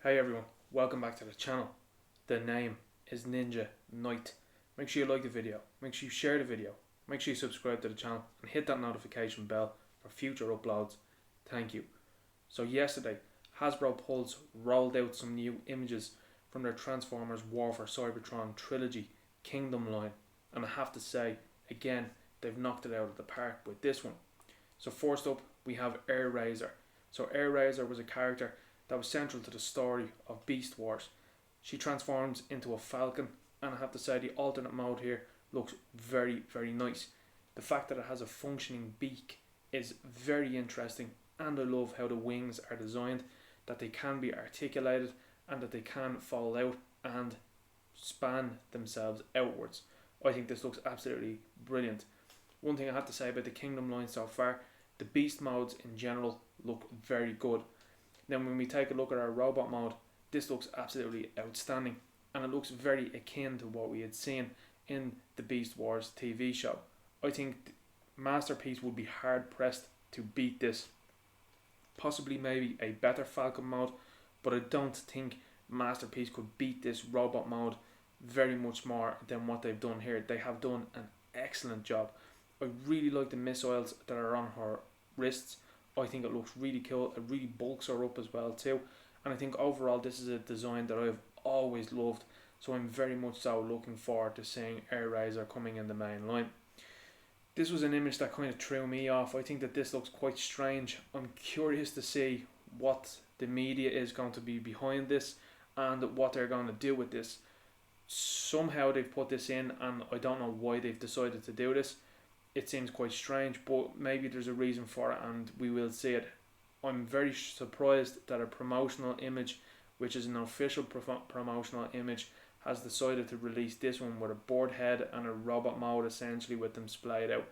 Hey everyone, welcome back to the channel. The name is Ninja Knight. Make sure you like the video, make sure you share the video, make sure you subscribe to the channel and hit that notification bell for future uploads. Thank you. So yesterday, Hasbro Pulse rolled out some new images from their Transformers War for Cybertron Trilogy Kingdom line, and I have to say, again, they've knocked it out of the park with this one. So first up, we have Airazor. So Airazor was a character that was central to the story of Beast Wars. She transforms into a falcon, and I have to say the alternate mode here looks very, very nice. The fact that it has a functioning beak is very interesting, and I love how the wings are designed, that they can be articulated and that they can fall out and span themselves outwards. I think this looks absolutely brilliant. One thing I have to say about the Kingdom line so far, the beast modes in general look very good. Now when we take a look at our robot mode, this looks absolutely outstanding, and it looks very akin to what we had seen in the Beast Wars TV show. I think Masterpiece would be hard pressed to beat this. Possibly maybe a better Falcon mode, but I don't think Masterpiece could beat this robot mode very much more than what they've done here. They have done an excellent job. I really like the missiles that are on her wrists. I think it looks really cool. It really bulks her up as well too, and I think overall this is a design that I've always loved, so I'm very much so looking forward to seeing Airazor coming in the main line. This was an image that kind of threw me off. I think that this looks quite strange. I'm curious to see what the media is going to be behind this and what they're going to do with this. Somehow they've put this in, and I don't know why they've decided to do this. It seems quite strange, but maybe there's a reason for it and we will see it. I'm very surprised that a promotional image, which is an official promotional image, has decided to release this one with a board head and a robot mode essentially with them splayed out.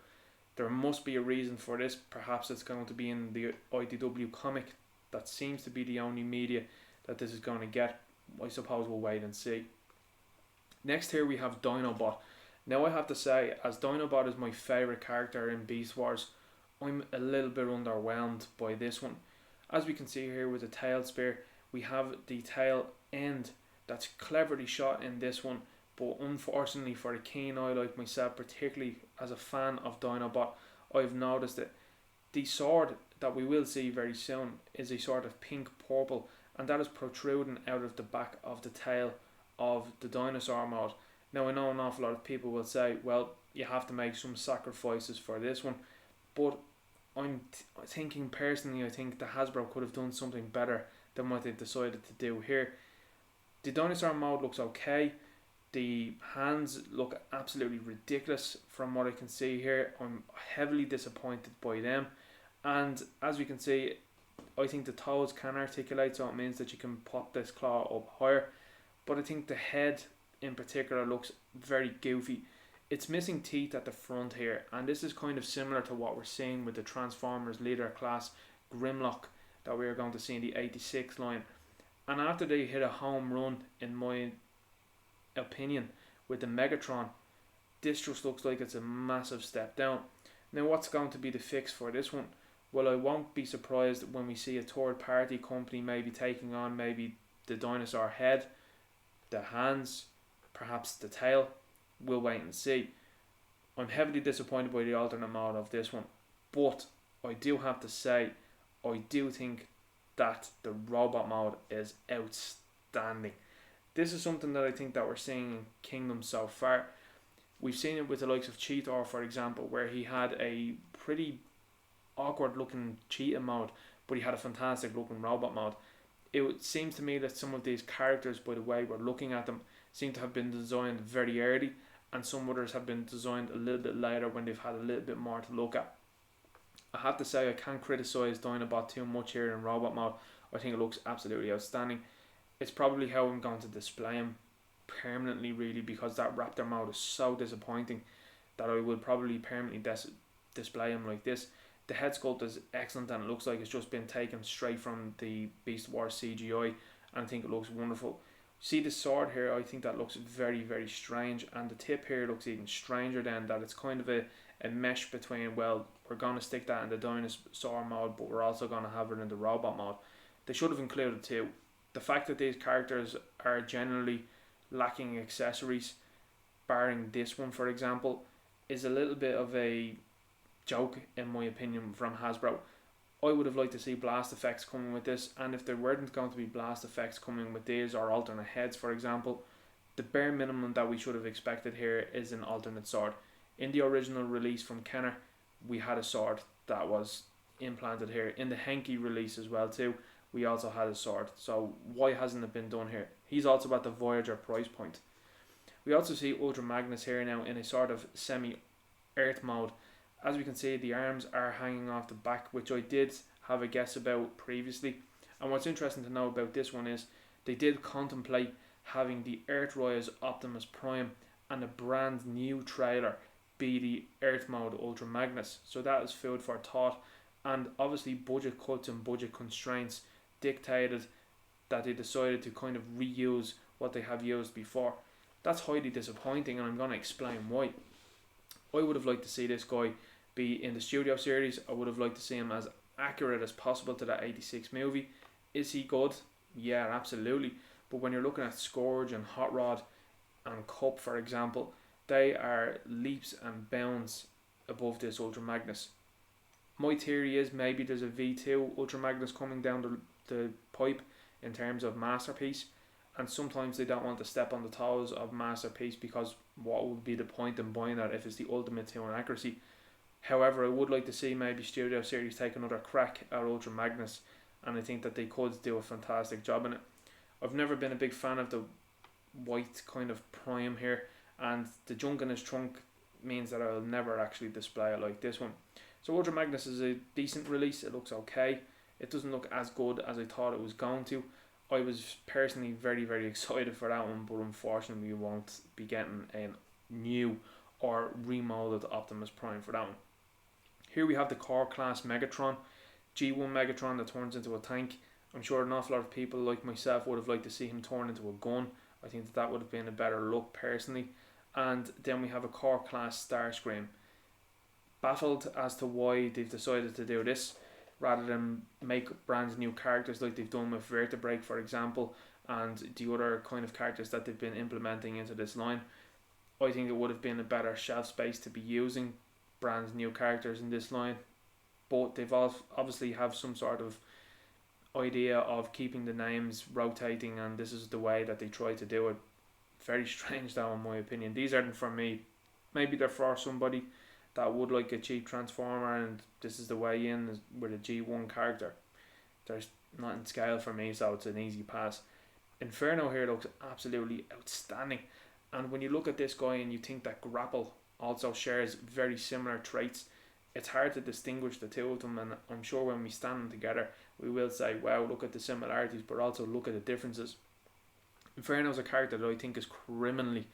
There must be a reason for this. Perhaps it's going to be in the IDW comic. That seems to be the only media that this is going to get. I suppose we'll wait and see. Next here we have Dinobot. Now I have to say, as Dinobot is my favourite character in Beast Wars, I'm a little bit underwhelmed by this one. As we can see here with the tail spear, we have the tail end that's cleverly shot in this one, but unfortunately for a keen eye like myself, particularly as a fan of Dinobot, I've noticed that the sword that we will see very soon is a sort of pink purple, and that is protruding out of the back of the tail of the dinosaur mode. Now I know an awful lot of people will say, well, you have to make some sacrifices for this one, but I'm thinking personally, I think the Hasbro could have done something better than what they've decided to do here. The dinosaur mode looks okay. The hands look absolutely ridiculous from what I can see here. I'm heavily disappointed by them, and as we can see, I think the toes can articulate, so it means that you can pop this claw up higher, but I think the head in particular looks very goofy. It's missing teeth at the front here, and this is kind of similar to what we're seeing with the Transformers leader class Grimlock that we are going to see in the 86 line. And after they hit a home run, in my opinion, with the Megatron, this just looks like it's a massive step down. Now what's going to be the fix for this one? Well, I won't be surprised when we see a third party company maybe taking on maybe the dinosaur head, the hands, perhaps the tail. We'll wait and see. I'm heavily disappointed by the alternate mode of this one, but I do have to say, I do think that the robot mode is outstanding. This is something that I think that we're seeing in Kingdom so far. We've seen it with the likes of Cheetor, for example, where he had a pretty awkward looking cheetah mode, but he had a fantastic looking robot mode. It seems to me that some of these characters, by the way we're looking at them, seem to have been designed very early, and some others have been designed a little bit later when they've had a little bit more to look at. I have to say I can't criticise Dinobot too much here in robot mode. I think it looks absolutely outstanding. It's probably how I'm going to display him permanently, really, because that Raptor mode is so disappointing that I will probably permanently display him like this. The head sculpt is excellent, and it looks like it's just been taken straight from the Beast Wars CGI, and I think it looks wonderful. See the sword here, I think that looks very, very strange, and the tip here looks even stranger than that. It's kind of a mesh between, well, we're going to stick that in the dinosaur mode, but we're also going to have it in the robot mode. They should have included two. The fact that these characters are generally lacking accessories, barring this one for example, is a little bit of a joke in my opinion from Hasbro. I would have liked to see blast effects coming with this, and if there weren't going to be blast effects coming with these or alternate heads for example, the bare minimum that we should have expected here is an alternate sword. In the original release from Kenner, we had a sword that was implanted here. In the Henke release as well too, we also had a sword. So why hasn't it been done here? He's also at the Voyager price point. We also see Ultra Magnus here now in a sort of semi-earth mode. As we can see, the arms are hanging off the back, which I did have a guess about previously. And what's interesting to know about this one is they did contemplate having the Earthrise Optimus Prime and a brand new trailer be the Earth mode Ultra Magnus. So that is food for thought. And obviously budget cuts and budget constraints dictated that they decided to kind of reuse what they have used before. That's highly disappointing, and I'm going to explain why. I would have liked to see this guy be in the studio series. I would have liked to see him as accurate as possible to that 86 movie. Is he good? Yeah, absolutely. But when you're looking at Scourge and Hot Rod and Cup for example, they are leaps and bounds above this Ultra Magnus. My theory is maybe there's a V2 Ultra Magnus coming down the pipe in terms of Masterpiece, and sometimes they don't want to step on the toes of Masterpiece, because what would be the point in buying that if it's the ultimate 2 in accuracy. However, I would like to see maybe Studio Series take another crack at Ultra Magnus, and I think that they could do a fantastic job in it. I've never been a big fan of the white kind of Prime here, and the junk in his trunk means that I'll never actually display it like this one. So Ultra Magnus is a decent release. It looks okay. It doesn't look as good as I thought it was going to. I was personally very, very excited for that one, but unfortunately we won't be getting a new or remolded Optimus Prime for that one. Here we have the core class Megatron, G1 Megatron that turns into a tank. I'm sure an awful lot of people like myself would have liked to see him turn into a gun. I think that would have been a better look personally. And then we have a core class Starscream. Baffled as to why they've decided to do this rather than make brand new characters like they've done with Vertebrake for example, and the other kind of characters that they've been implementing into this line. I think it would have been a better shelf space to be using brand new characters in this line, but they've obviously have some sort of idea of keeping the names rotating, and this is the way that they try to do it. Very strange though in my opinion. These aren't for me. Maybe they're for somebody that would like a cheap Transformer, and this is the way in with a G1 character. There's not in scale for me, so it's an easy pass. Inferno here looks absolutely outstanding, and when you look at this guy and you think that Grapple also shares very similar traits, it's hard to distinguish the two of them, and I'm sure when we stand them together we will say, wow, look at the similarities, but also look at the differences. Inferno is a character that I think is criminally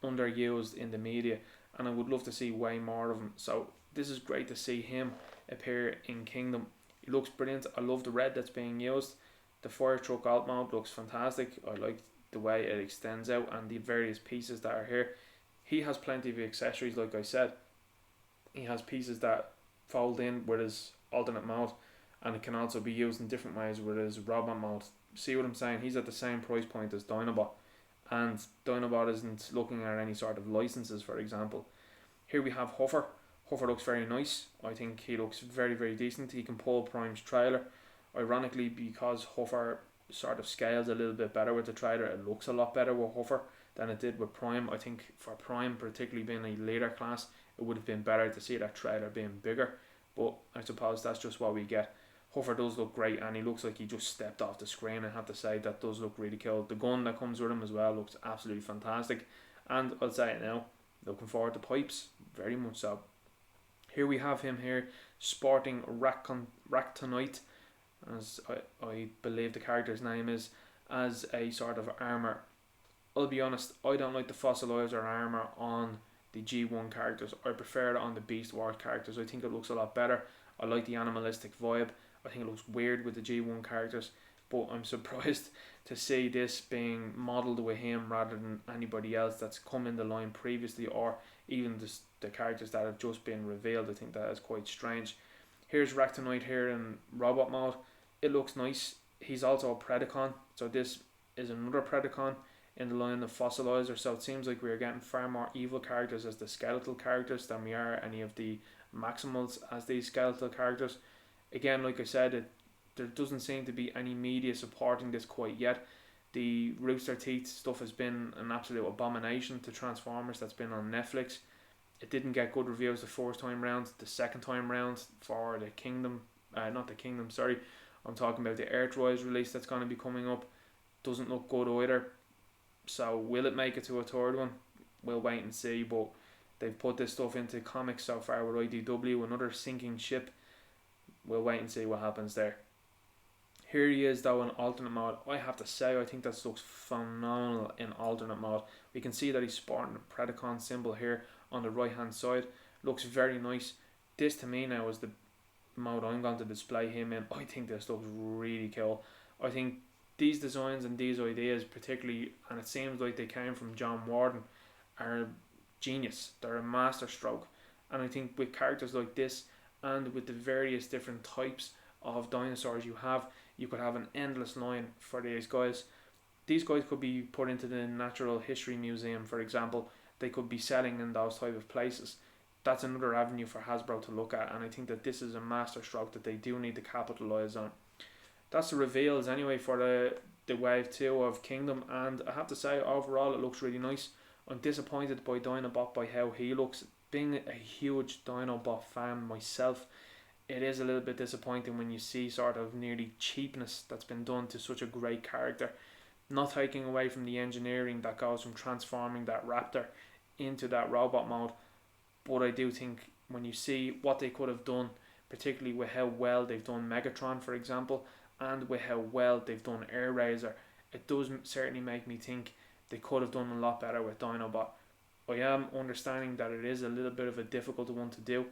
underused in the media, and I would love to see way more of him. So this is great to see him appear in Kingdom. He looks brilliant. I love the red that's being used. The fire truck alt mode looks fantastic. I like the way it extends out and the various pieces that are here. He has plenty of accessories, like I said. He has pieces that fold in with his alternate mode, and it can also be used in different ways with his robot mode. See what I'm saying? He's at the same price point as Dinobot, and Dinobot isn't looking at any sort of licenses, for example. Here we have Huffer. Huffer looks very nice. I think he looks very, very decent. He can pull Prime's trailer. Ironically, because Huffer sort of scales a little bit better with the trailer, it looks a lot better with Huffer than it did with Prime. I think for Prime, particularly being a later class, it would have been better to see that trailer being bigger, but I suppose that's just what we get. Huffer does look great, and he looks like he just stepped off the screen. I have to say, that does look really cool. The gun that comes with him as well looks absolutely fantastic, and I'll say it now, looking forward to pipes, very much so. Here we have him here sporting Ractonite, as I believe the character's name is, as a sort of armour. I'll be honest, I don't like the fossilizer armour on the G1 characters. I prefer it on the Beast Wars characters. I think it looks a lot better. I like the animalistic vibe. I think it looks weird with the G1 characters, but I'm surprised to see this being modelled with him rather than anybody else that's come in the line previously, or even the characters that have just been revealed. I think that is quite strange. Here's Ractonite here in robot mode. It looks nice. He's also a Predacon, so this is another Predacon in the line of Fossilizer. So it seems like we're getting far more evil characters as the skeletal characters than we are any of the Maximals as these skeletal characters. Again, like I said, there doesn't seem to be any media supporting this quite yet. The Rooster Teeth stuff has been an absolute abomination to Transformers that's been on Netflix. It didn't get good reviews the first time round. The second time round for the Kingdom, not the Kingdom, sorry, I'm talking about the Earthrise release that's going to be coming up, doesn't look good either. So will it make it to a third one? We'll wait and see, but they've put this stuff into comics so far with IDW, another sinking ship. We'll wait and see what happens there. Here he is though in alternate mode. I have to say, I think that looks phenomenal in alternate mode. We can see that he's sporting the Predacon symbol here on the right hand side. Looks very nice. This to me now is the mode I'm going to display him in. I think this looks really cool. I think these designs and these ideas particularly, and it seems like they came from John Warden, are genius. They're a master stroke. And I think with characters like this and with the various different types of dinosaurs you could have an endless line for these guys. These guys could be put into the Natural History Museum, for example. They could be selling in those type of places. That's another avenue for Hasbro to look at, and I think that this is a master stroke that they do need to capitalise on. That's the reveals anyway for the Wave 2 of Kingdom, and I have to say overall it looks really nice. I'm disappointed by Dinobot by how he looks. Being a huge Dinobot fan myself, it is a little bit disappointing when you see sort of nearly cheapness that's been done to such a great character. Not taking away from the engineering that goes from transforming that raptor into that robot mode, but I do think when you see what they could have done, particularly with how well they've done Megatron for example, and with how well they've done Airazor, it does certainly make me think they could have done a lot better with Dinobot. I am understanding that it is a little bit of a difficult one to do,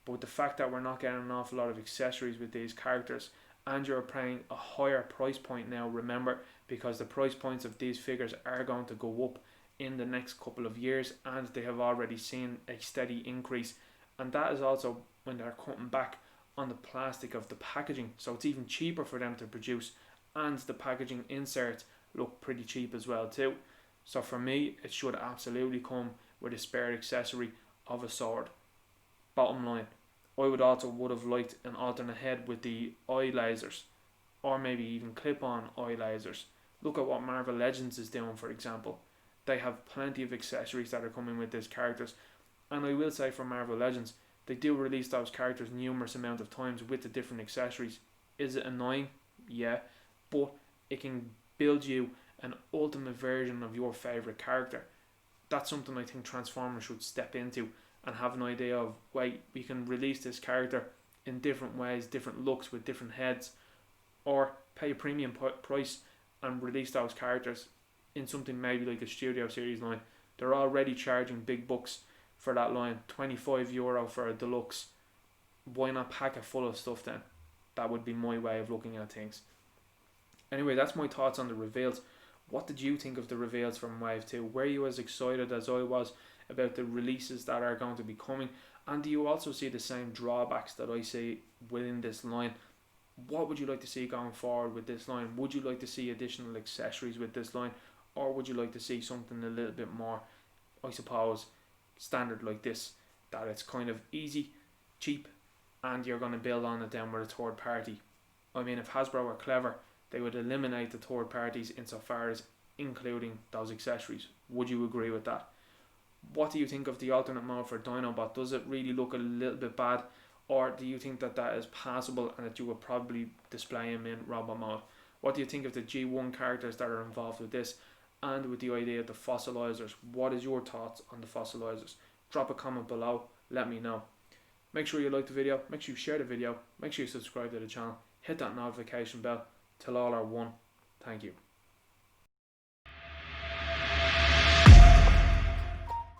but with the fact that we're not getting an awful lot of accessories with these characters, and you're paying a higher price point now, remember, because the price points of these figures are going to go up in the next couple of years, and they have already seen a steady increase, and that is also when they're cutting back on the plastic of the packaging, so it's even cheaper for them to produce, and the packaging inserts look pretty cheap as well too. So for me, it should absolutely come with a spare accessory of a sword. Bottom line, I would have liked an alternate head with the eye lasers, or maybe even clip-on eye lasers. Look at what Marvel Legends is doing, for example. They have plenty of accessories that are coming with these characters, and I will say for Marvel Legends, they do release those characters numerous amount of times with the different accessories. Is it annoying? Yeah, but it can build you an ultimate version of your favourite character. That's something I think Transformers should step into and have an idea of, wait, we can release this character in different ways, different looks with different heads, or pay a premium price and release those characters in something maybe like a Studio Series line. They're already charging big bucks for that line, €25 for a deluxe. Why not pack it full of stuff then? That would be my way of looking at things. Anyway, that's my thoughts on the reveals. What did you think of the reveals from Wave 2? Were you as excited as I was about the releases that are going to be coming? And do you also see the same drawbacks that I see within this line? What would you like to see going forward with this line? Would you like to see additional accessories with this line? Or would you like to see something a little bit more, I suppose, standard like this? That it's kind of easy, cheap, and you're going to build on it then with a third party. I mean, if Hasbro were clever, they would eliminate the third parties insofar as including those accessories. Would you agree with that? What do you think of the alternate mode for Dinobot? Does it really look a little bit bad, or do you think that that is passable and that you would probably display him in robot mode? What do you think of the G1 characters that are involved with this, and with the idea of the fossilizers? What is your thoughts on the fossilizers? Drop a comment below, let me know. Make sure you like the video, make sure you share the video, make sure you subscribe to the channel, hit that notification bell. Till all are one. Thank you.